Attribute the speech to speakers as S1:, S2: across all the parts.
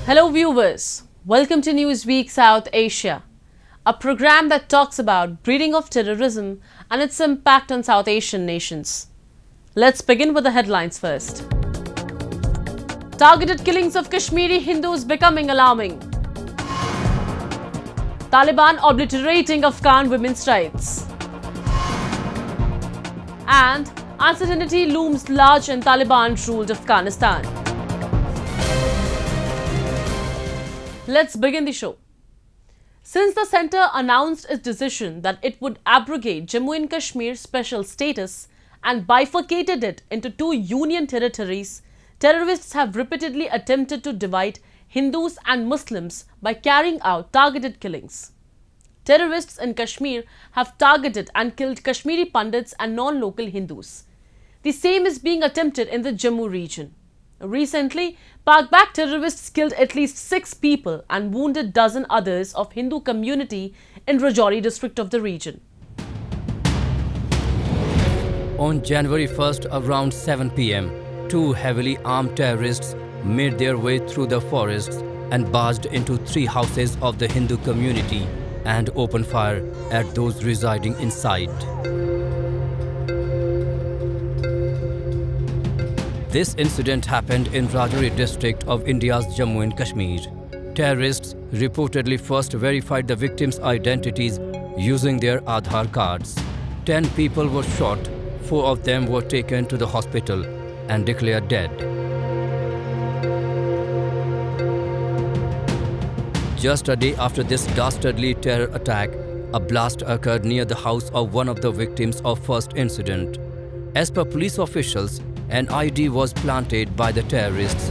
S1: Hello viewers, welcome to Newsweek South Asia, a program that talks about breeding of terrorism and its impact on South Asian nations. Let's begin with the headlines first. Targeted killings of Kashmiri Hindus becoming alarming. Taliban obliterating Afghan women's rights. And uncertainty looms large in Taliban-ruled Afghanistan. Let's begin the show. Since the centre announced its decision that it would abrogate Jammu and Kashmir special status and bifurcated it into two union territories, terrorists have repeatedly attempted to divide Hindus and Muslims by carrying out targeted killings. Terrorists in Kashmir have targeted and killed Kashmiri Pandits and non-local Hindus. The same is being attempted in the Jammu region. Recently, Pak terrorists killed at least 6 people and wounded dozen others of Hindu community in Rajouri district of the region.
S2: On January 1st around 7 p.m., 2 heavily armed terrorists made their way through the forests and barged into 3 houses of the Hindu community and opened fire at those residing inside. This incident happened in Rajouri district of India's Jammu and Kashmir. Terrorists reportedly first verified the victims' identities using their Aadhaar cards. 10 people were shot, 4 of them were taken to the hospital and declared dead. Just a day after this dastardly terror attack, a blast occurred near the house of one of the victims of first incident. As per police officials, an IED was planted by the terrorists.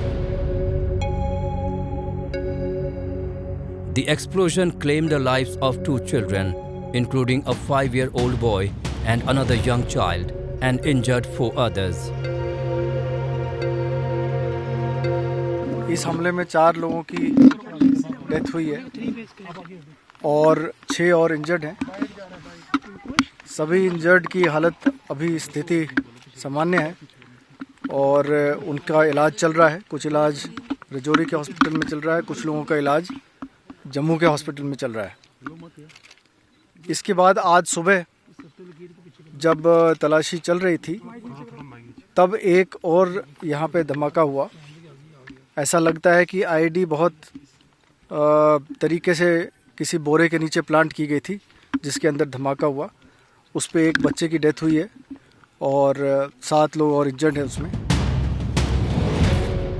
S2: The explosion claimed the lives of 2 children, including a 5-year-old boy and another young child, and injured 4 others.
S3: इस हमले में 4 लोगों की death हुई है और 6 और injured हैं। सभी इंजर्ड की हालत अभी स्थिति सामान्य है और उनका इलाज चल रहा है। कुछ इलाज रजौरी के हॉस्पिटल में चल रहा है, कुछ लोगों का इलाज जम्मू के हॉस्पिटल में चल रहा है। इसके बाद आज सुबह जब तलाशी चल रही थी तब एक और यहाँ पे धमाका हुआ। ऐसा लगता है कि आईडी बहुत तरीके से किसी बोरे के नीचे प्लांट की गई थी जिसके अंदर धमाका हुआ। उस पे एक बच्चे की डेथ हुई है और 7 लोग और इंजर्ड हैं उसमें।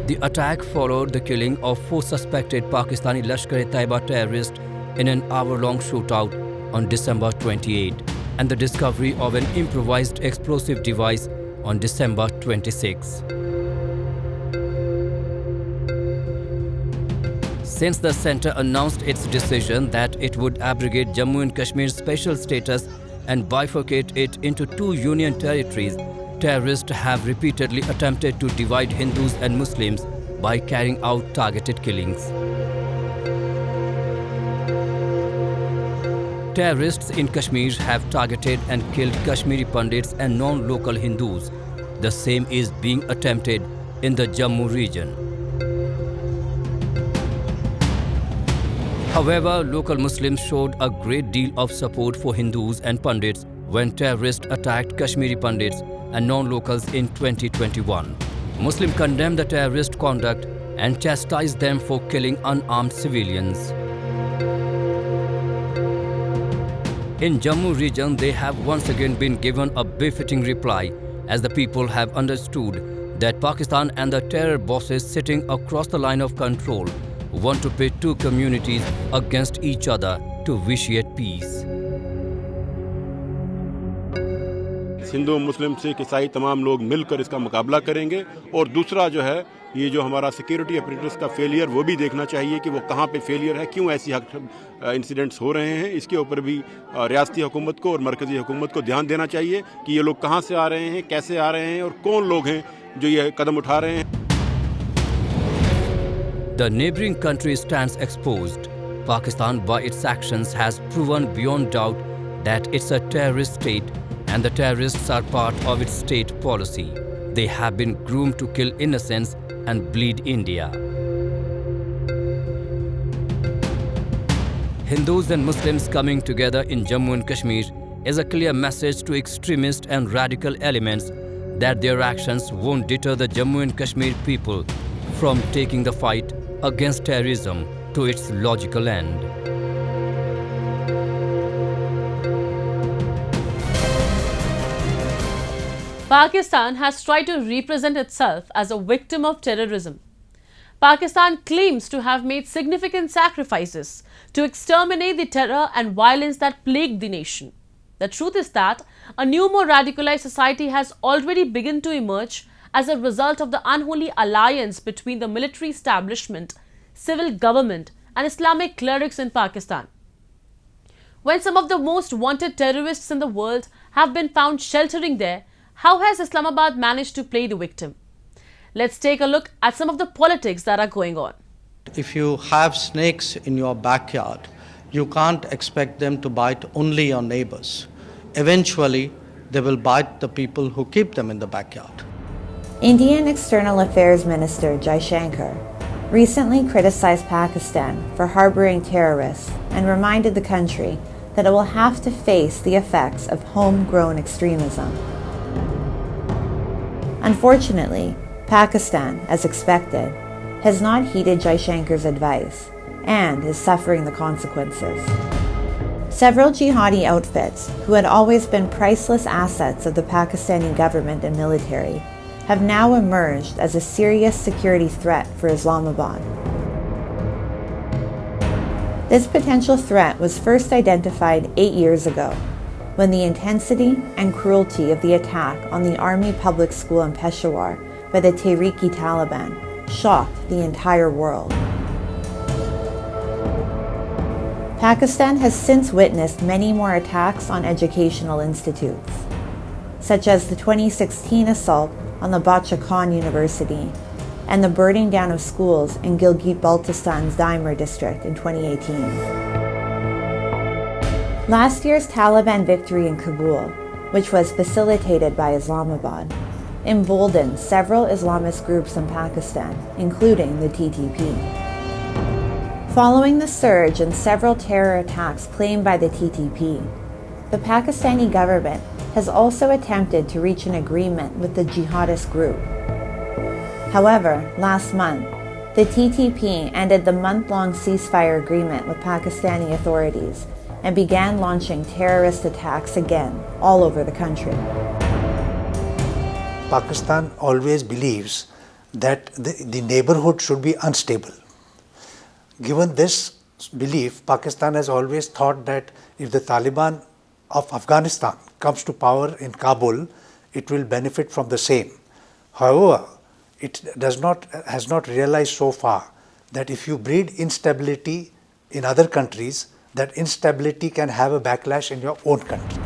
S2: The attack followed the killing of 4 suspected Pakistani Lashkar-e-Taiba terrorists in an hour-long shootout on December 28 and the discovery of an improvised explosive device on December 26. Since the centre announced its decision that it would abrogate Jammu and Kashmir's special status and bifurcate it into 2 union territories, terrorists have repeatedly attempted to divide Hindus and Muslims by carrying out targeted killings. Terrorists in Kashmir have targeted and killed Kashmiri Pandits and non-local Hindus. The same is being attempted in the Jammu region. However, local Muslims showed a great deal of support for Hindus and Pandits when terrorists attacked Kashmiri Pandits and non-locals in 2021. Muslims condemned the terrorist conduct and chastised them for killing unarmed civilians. In Jammu region, they have once again been given a befitting reply as the people have understood that Pakistan and the terror bosses sitting across the line of control want to pit 2 communities against each other to vitiate peace.
S4: Hindu मुस्लिम सिख ईसाई तमाम लोग मिलकर इसका मुकाबला करेंगे और दूसरा जो है ये जो हमारा सिक्योरिटी अपरेटस का फेलियर वो भी देखना चाहिए कि वो कहाँ पे फेलियर है, क्यों ऐसी इंसिडेंट्स हो रहे हैं। इसके ऊपर भी रियासती हुकूमत को और मरकजी हुकूमत को ध्यान देना चाहिए कि ये लोग कहाँ से आ रहे हैं, कैसे आ रहे हैं और कौन लोग हैं जो ये कदम उठा रहे हैं।
S2: The neighboring country stands exposed. Pakistan by its actions has proven beyond doubt that it's a terrorist state and the terrorists are part of its state policy. They have been groomed to kill innocents and bleed India. Hindus and Muslims coming together in Jammu and Kashmir is a clear message to extremist and radical elements that their actions won't deter the Jammu and Kashmir people from taking the fight against terrorism to its logical end.
S1: Pakistan has tried to represent itself as a victim of terrorism. Pakistan claims to have made significant sacrifices to exterminate the terror and violence that plagued the nation. The truth is that a new, more radicalized society has already begun to emerge as a result of the unholy alliance between the military establishment, civil government, and Islamic clerics in Pakistan. When some of the most wanted terrorists in the world have been found sheltering there, how has Islamabad managed to play the victim? Let's take a look at some of the politics that are going on.
S5: If you have snakes in your backyard, you can't expect them to bite only your neighbors. Eventually, they will bite the people who keep them in the backyard.
S6: Indian External Affairs Minister Jaishankar recently criticized Pakistan for harboring terrorists and reminded the country that it will have to face the effects of homegrown extremism. Unfortunately, Pakistan, as expected, has not heeded Jaishankar's advice and is suffering the consequences. Several jihadi outfits, who had always been priceless assets of the Pakistani government and military, have now emerged as a serious security threat for Islamabad. This potential threat was first identified 8 years ago, when the intensity and cruelty of the attack on the Army Public School in Peshawar by the Taliban shocked the entire world. Pakistan has since witnessed many more attacks on educational institutes, such as the 2016 assault on the Bacha Khan University and the burning down of schools in Gilgit-Baltistan's Daimar district in 2018. Last year's Taliban victory in Kabul, which was facilitated by Islamabad, emboldened several Islamist groups in Pakistan, including the TTP. Following the surge in several terror attacks claimed by the TTP, the Pakistani government has also attempted to reach an agreement with the jihadist group. However, last month, the TTP ended the month-long ceasefire agreement with Pakistani authorities and began launching terrorist attacks again all over the country.
S7: Pakistan always believes that the neighborhood should be unstable. Given this belief, Pakistan has always thought that if the Taliban of Afghanistan comes to power in Kabul, it will benefit from the same. However, it has not realized so far that if you breed instability in other countries, that instability can have a backlash in your own country.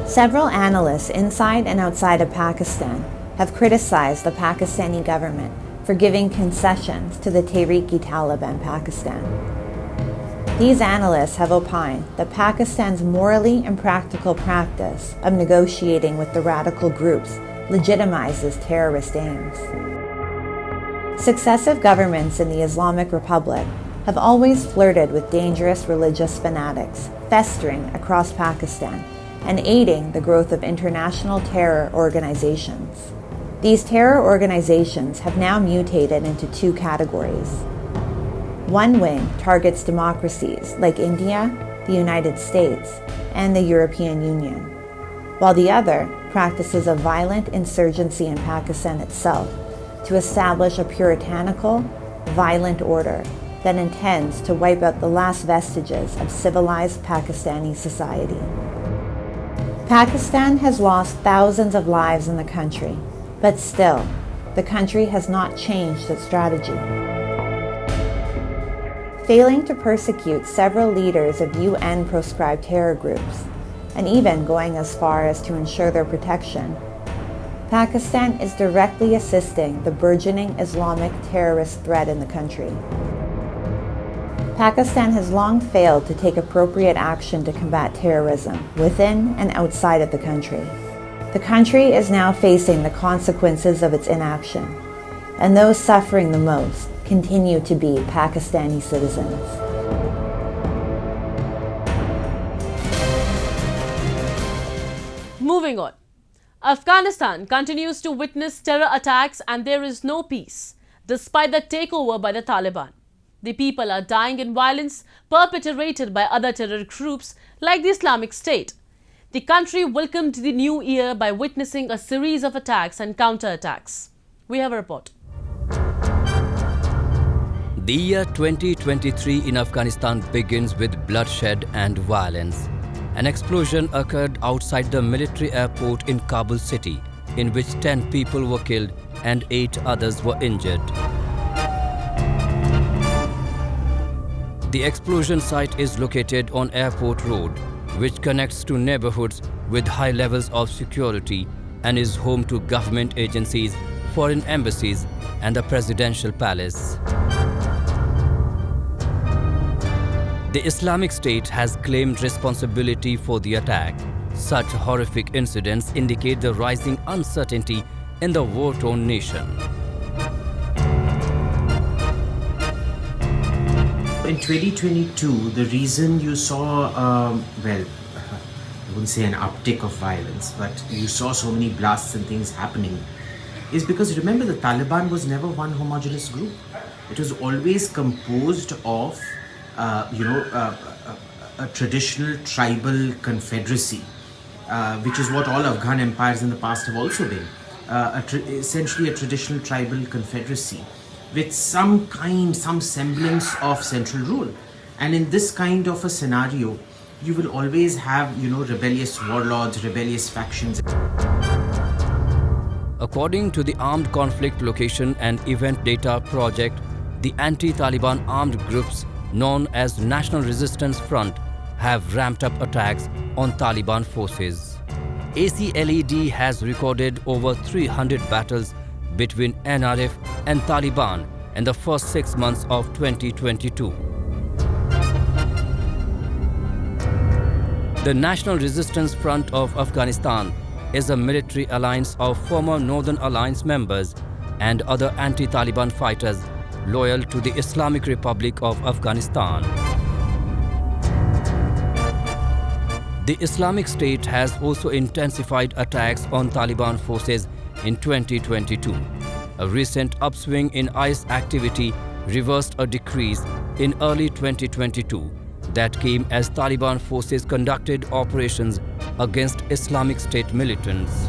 S6: Several analysts inside and outside of Pakistan have criticized the Pakistani government for giving concessions to the Taliban Pakistan. These analysts have opined that Pakistan's morally impractical practice of negotiating with the radical groups legitimizes terrorist aims. Successive governments in the Islamic Republic have always flirted with dangerous religious fanatics festering across Pakistan and aiding the growth of international terror organizations. These terror organizations have now mutated into two categories. One wing targets democracies like India, the United States, and the European Union, while the other practices a violent insurgency in Pakistan itself to establish a puritanical, violent order that intends to wipe out the last vestiges of civilized Pakistani society. Pakistan has lost thousands of lives in the country, but still, the country has not changed its strategy. Failing to persecute several leaders of UN-proscribed terror groups, and even going as far as to ensure their protection, Pakistan is directly assisting the burgeoning Islamic terrorist threat in the country. Pakistan has long failed to take appropriate action to combat terrorism within and outside of the country. The country is now facing the consequences of its inaction, and those suffering the most continue to be Pakistani citizens.
S1: moving on. Afghanistan continues to witness terror attacks and there is no peace, despite the takeover by the Taliban. The people are dying in violence perpetrated by other terror groups like the Islamic State. The country welcomed the new year by witnessing a series of attacks and counterattacks. We have a report.
S2: The year 2023 in Afghanistan begins with bloodshed and violence. An explosion occurred outside the military airport in Kabul city, in which 10 people were killed and 8 others were injured. The explosion site is located on Airport Road, which connects to neighborhoods with high levels of security and is home to government agencies, foreign embassies, and the presidential palace. The Islamic State has claimed responsibility for the attack. Such horrific incidents indicate the rising uncertainty in the war-torn nation.
S8: In 2022, the reason you saw, I wouldn't say an uptick of violence, but you saw so many blasts and things happening, is because remember the Taliban was never one homogeneous group. It was always composed of a traditional tribal confederacy, which is what all Afghan empires in the past have also been. Essentially a traditional tribal confederacy with some semblance of central rule. And in this kind of a scenario, you will always have, rebellious warlords, rebellious factions.
S2: According to the Armed Conflict Location and Event Data Project, the anti-Taliban armed groups known as National Resistance Front have ramped up attacks on Taliban forces. ACLED has recorded over 300 battles between NRF and Taliban in the first 6 months of 2022. The National Resistance Front of Afghanistan is a military alliance of former Northern Alliance members and other anti-Taliban fighters loyal to the Islamic Republic of Afghanistan. The Islamic State has also intensified attacks on Taliban forces in 2022. A recent upswing in IS activity reversed a decrease in early 2022 that came as Taliban forces conducted operations against Islamic State militants.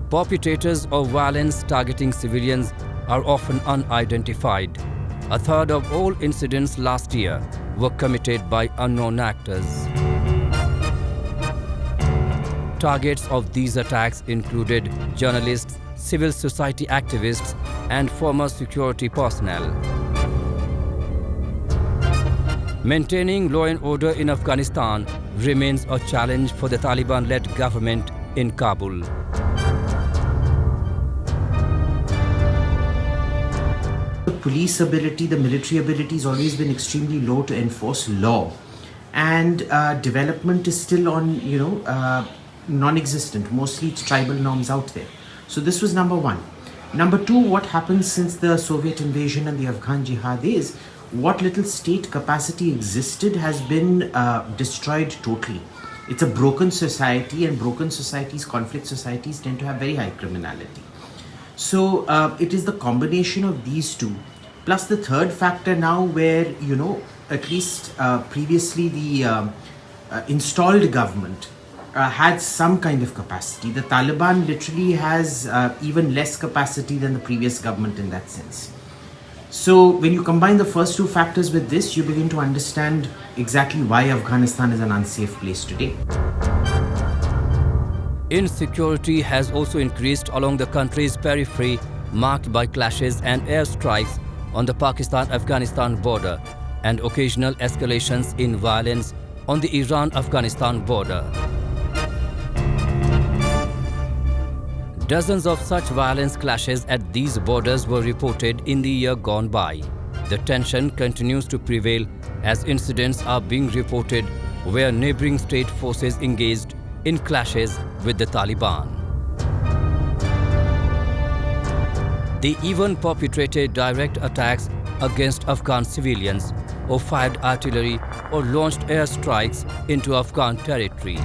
S2: Perpetrators of violence targeting civilians are often unidentified. A third of all incidents last year were committed by unknown actors. Targets of these attacks included journalists, civil society activists, and former security personnel. Maintaining law and order in Afghanistan remains a challenge for the Taliban-led government in Kabul.
S8: The police ability, the military ability has always been extremely low to enforce law, and development is still on, non-existent. Mostly it's tribal norms out there. So this was number one. Number two, what happened since the Soviet invasion and the Afghan jihad is what little state capacity existed has been destroyed totally. It's a broken society, and broken societies, conflict societies, tend to have very high criminality. So it is the combination of these two, plus the third factor now where, at least previously the installed government had some kind of capacity. The Taliban literally has even less capacity than the previous government in that sense. So when you combine the first two factors with this, you begin to understand exactly why Afghanistan is an unsafe place today.
S2: Insecurity has also increased along the country's periphery, marked by clashes and airstrikes on the Pakistan-Afghanistan border and occasional escalations in violence on the Iran-Afghanistan border. Dozens of such violence clashes at these borders were reported in the year gone by. The tension continues to prevail as incidents are being reported where neighboring state forces engaged in clashes with the Taliban. They even perpetrated direct attacks against Afghan civilians or fired artillery or launched airstrikes into Afghan territory.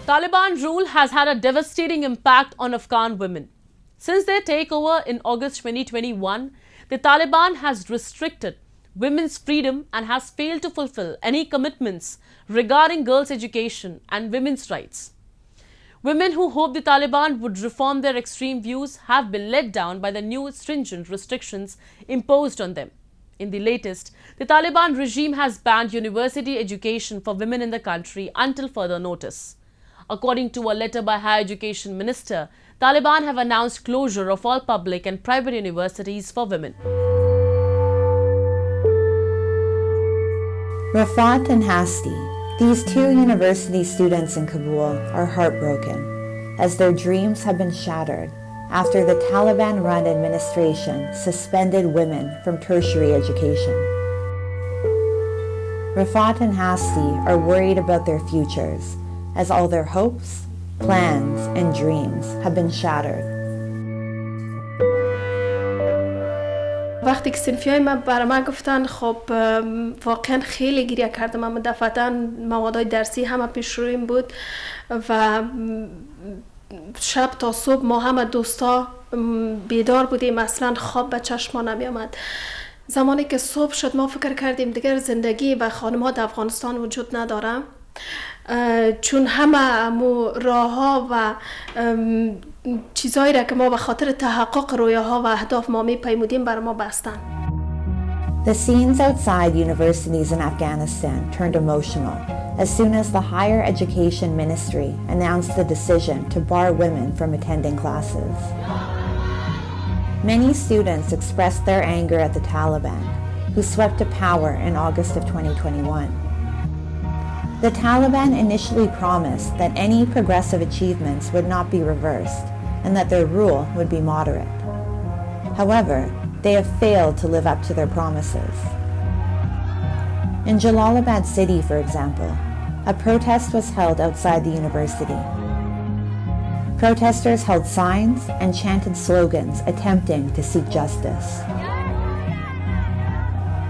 S1: Taliban rule has had a devastating impact on Afghan women. Since their takeover in August 2021, the Taliban has restricted women's freedom and has failed to fulfill any commitments regarding girls' education and women's rights. Women who hope the Taliban would reform their extreme views have been let down by the new stringent restrictions imposed on them. In the latest, the Taliban regime has banned university education for women in the country until further notice. According to a letter by Higher Education Minister, Taliban have announced closure of all public and private universities for women.
S6: Rafat and Hasti, these two university students in Kabul, are heartbroken as their dreams have been shattered after the Taliban-run administration suspended women from tertiary education. Rafat and Hasti are worried about their futures as all their hopes, plans, and dreams have been shattered.
S9: وقتی که سنفیای من برای من گفتن خب واقعا خیلی گریه کردم. من دفعتا موادهای درسی همه پیش رویم بود و شب تا صبح ما همه دوستا بیدار بودیم، اصلا خواب به چشم ما نمی آمد. زمانی که صبح شد ما فکر کردیم دیگر زندگی و خانم‌ها در افغانستان وجود نداره، چون همه راه ها و چیزایی را که ما به خاطر تحقق رویاها و اهداف ما می‌پیمودیم بر ما بستن.
S6: The scenes outside universities in Afghanistan turned emotional as soon as the Higher Education Ministry announced the decision to bar women from attending classes. Many students expressed their anger at the Taliban, who swept to power in August of 2021. The Taliban initially promised that any progressive achievements would not be reversed and that their rule would be moderate. However, they have failed to live up to their promises. In Jalalabad city, for example, a protest was held outside the university. Protesters held signs and chanted slogans attempting to seek justice.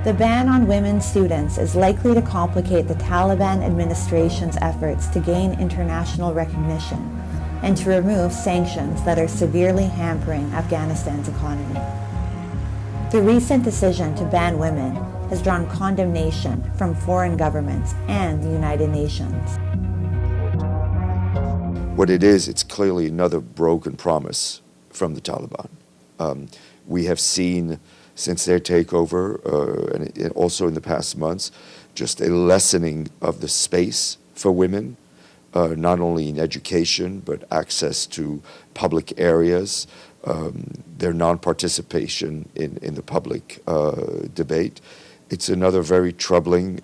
S6: The ban on women students is likely to complicate the Taliban administration's efforts to gain international recognition and to remove sanctions that are severely hampering Afghanistan's economy. The recent decision to ban women has drawn condemnation from foreign governments and the United Nations.
S10: What it is, it's clearly another broken promise from the Taliban. We have seen since their takeover, and also in the past months, just a lessening of the space for women, not only in education, but access to public areas, their non-participation in the public debate. It's another very troubling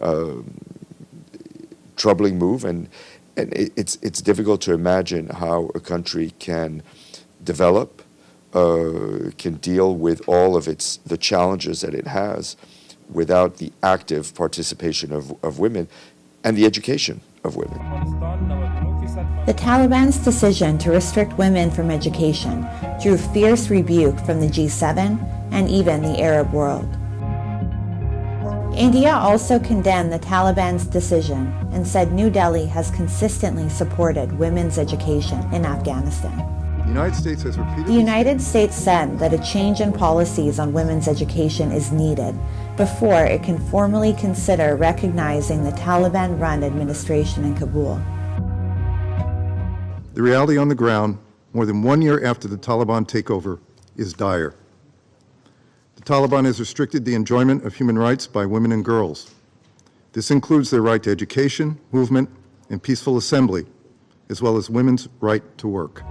S10: move, and it's difficult to imagine how a country can develop, can deal with all of the challenges that it has without the active participation of women and the education of women.
S6: The Taliban's decision to restrict women from education drew fierce rebuke from the G7 and even the Arab world. India also condemned the Taliban's decision and said New Delhi has consistently supported women's education in Afghanistan. The United States said that a change in policies on women's education is needed before it can formally consider recognizing the Taliban-run administration in Kabul.
S11: The reality on the ground, more than 1 year after the Taliban takeover, is dire. The Taliban has restricted the enjoyment of human rights by women and girls. This includes their right to education, movement, and peaceful assembly, as well as women's right to work.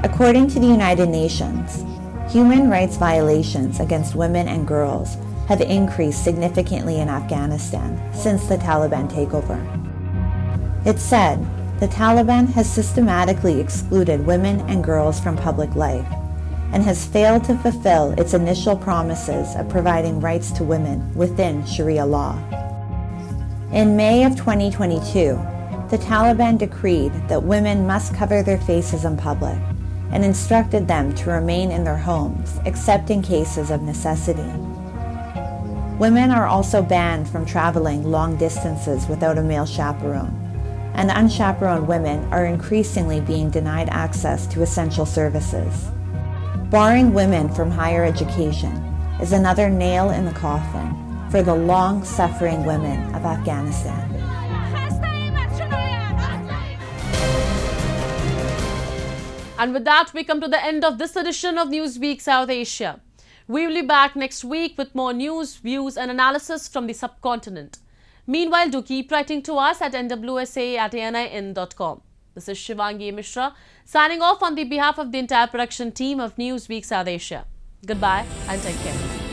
S6: According to the United Nations, human rights violations against women and girls have increased significantly in Afghanistan since the Taliban takeover. It said the Taliban has systematically excluded women and girls from public life and has failed to fulfill its initial promises of providing rights to women within Sharia law. In May of 2022, the Taliban decreed that women must cover their faces in public and instructed them to remain in their homes, except in cases of necessity. Women are also banned from traveling long distances without a male chaperone, and unchaperoned women are increasingly being denied access to essential services. Barring women from higher education is another nail in the coffin for the long-suffering women of Afghanistan.
S1: And with that, we come to the end of this edition of Newsweek South Asia. We will be back next week with more news, views and analysis from the subcontinent. Meanwhile, do keep writing to us at nwsa@anin.com. This is Shivangi Mishra signing off on the behalf of the entire production team of Newsweek South Asia. Goodbye and take care.